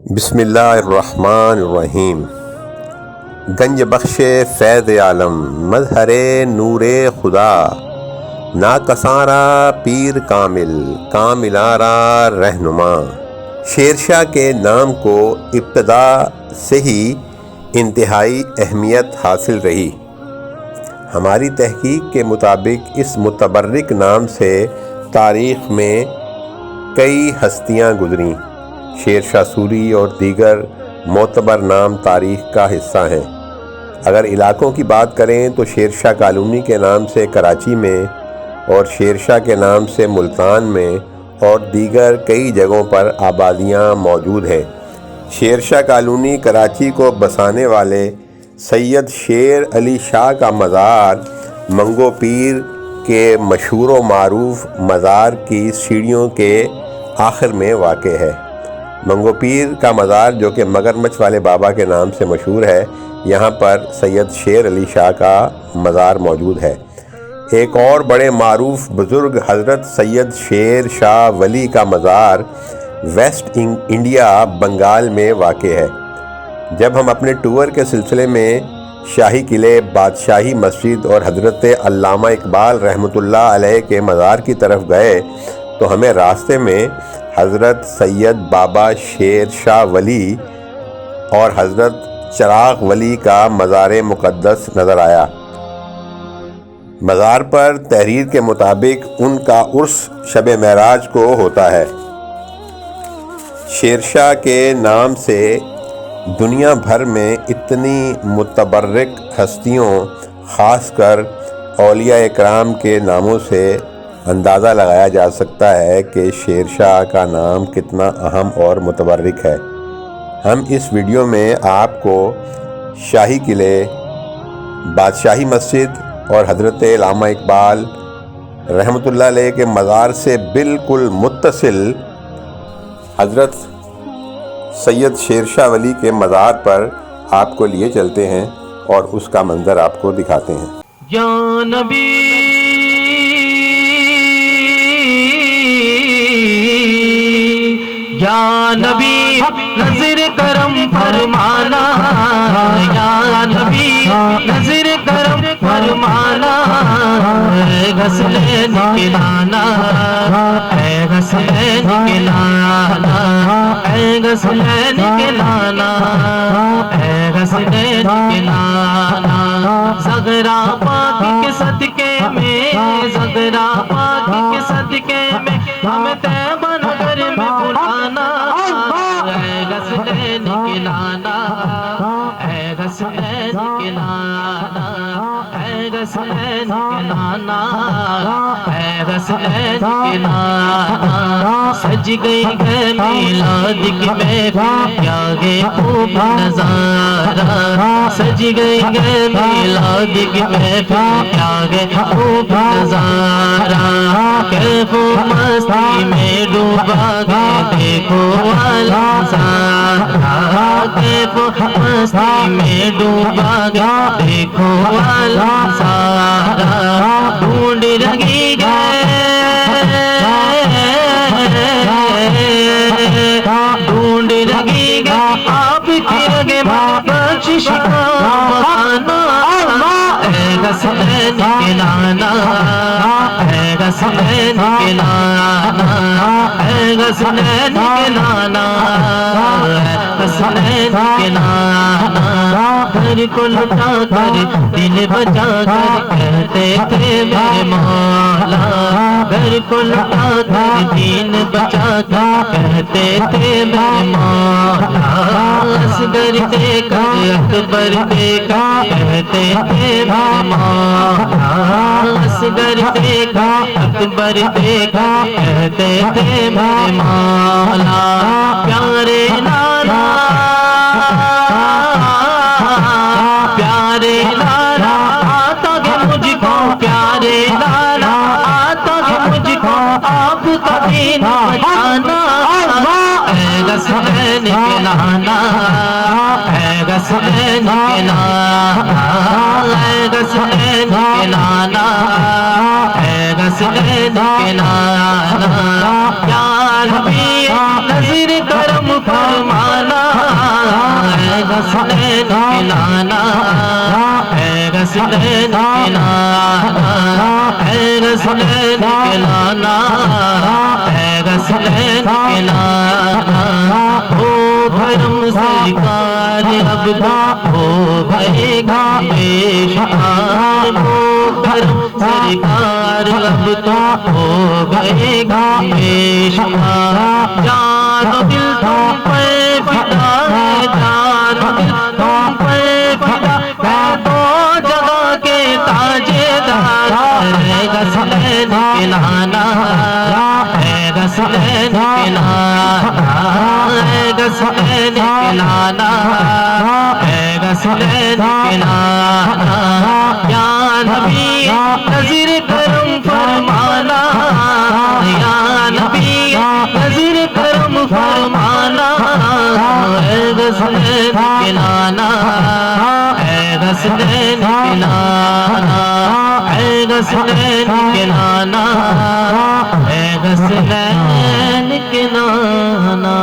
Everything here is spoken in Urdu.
بسم اللہ الرحمن الرحیم۔ گنج بخش فیض عالم، مظہر نور خدا، ناکساں پیر کامل، کاملاں را رہنما۔ شیر شاہ کے نام کو ابتدا سے ہی انتہائی اہمیت حاصل رہی۔ ہماری تحقیق کے مطابق اس متبرک نام سے تاریخ میں کئی ہستیاں گزریں۔ شیر شاہ سوری اور دیگر معتبر نام تاریخ کا حصہ ہیں۔ اگر علاقوں کی بات کریں تو شیر شاہ کالونی کے نام سے کراچی میں، اور شیر شاہ کے نام سے ملتان میں اور دیگر کئی جگہوں پر آبادیاں موجود ہیں۔ شیر شاہ کالونی کراچی کو بسانے والے سید شیر علی شاہ کا مزار منگو پیر کے مشہور و معروف مزار کی سیڑھیوں کے آخر میں واقع ہے۔ منگو پیر کا مزار، جو کہ مگرمچھ والے بابا کے نام سے مشہور ہے، یہاں پر سید شیر علی شاہ کا مزار موجود ہے۔ ایک اور بڑے معروف بزرگ حضرت سید شیر شاہ ولی کا مزار ویسٹ انڈیا بنگال میں واقع ہے۔ جب ہم اپنے ٹور کے سلسلے میں شاہی قلعے، بادشاہی مسجد اور حضرت علامہ اقبال رحمۃ اللہ علیہ کے مزار کی طرف گئے تو ہمیں راستے میں حضرت سید بابا شیر شاہ ولی اور حضرت چراغ ولی کا مزار مقدس نظر آیا۔ مزار پر تحریر کے مطابق ان کا عرس شب معراج کو ہوتا ہے۔ شیر شاہ کے نام سے دنیا بھر میں اتنی متبرک ہستیوں، خاص کر اولیاء اکرام کے ناموں سے اندازہ لگایا جا سکتا ہے کہ شیر شاہ کا نام کتنا اہم اور متبرک ہے۔ ہم اس ویڈیو میں آپ کو شاہی قلعے، بادشاہی مسجد اور حضرت علامہ اقبال رحمۃ اللہ علیہ کے مزار سے بالکل متصل حضرت سید شیر شاہ ولی کے مزار پر آپ کو لیے چلتے ہیں اور اس کا منظر آپ کو دکھاتے ہیں۔ یا نبی یا نبی نظر کرم فرمانا، یا نبی نظر کرم فرمانا، اے غسلین کلانا، اے غسلین کلانا، اے غسلین کلانا، اے غسلین کلانا۔ زغرا پاک کے صدقے میں، زغرا پاک کے صدقے میں ہمیں طیبہ نگر میں بلانا، اے غسلین کلانا، اے غسلین کلانا، اے غسلین کلانا، اے غسلین کلانا۔ سج گئی ہے میلاد کی محفل، کیا گے خوب نظارہ، سج گئی ہے میلاد کی محفل، کیا گے خوب نظارہ۔ کیف و مستی میں ڈوبا گئے دیکھو والا سارا، کیف و مستی میں ڈوبا گیا دیکھو والا سارا۔ ڈھونڈ رہی گئے، ڈھونڈ رہی گئے آپ کی رگے بخشش کا بہانا، اے غسلین کلانا، اے غسلین کلانا، اے غسلین کلانا، اے غسلین کلانا۔ گھر کو لٹا کر دل بچا کر کہتے تھے میرے مولا، گھر کو لٹا کر دین بچا کر کہتے تھے میرے مولا۔ اصغر دے کر اکبر دے کر کہتے تھے میرے مولا، اصغر دے کر اکبر دے کر کہتے تھے میرے مولا۔ پیارے لالا، پیارے لالا آتا ہے مجھ کو، پیارے لالا آتا ہے مجھ کو آپ کا دین بچانا، اے حسین کے نانا اے حسین کے نانا اے حسین کے نانا اے حسین کے نانا یا نبی نظر کرم فرمانا اے حسین کے نانا اے حسین کے نانا اے حسین کے نانا اے حسین کے نانا ہو بھرم سرکار اب ہو بھائی گا بے شمار ہو بھرم سرکار اب ہو بھائی گا بے شمار جان و دل تم پر فدا ہے جان و دل تم پر فدا ہے تو جگہ کے تاجدار اے حسین کے نانا اے حسین کے نانا اے حسین کے نانا اے حسین کے نانا یا نبی نظر کرم فرمانا یا نبی نظر کرم فرمانا اے حسین کے نانا اے حسین کے نانا اے حسین کے نانا اے حسین کے نانا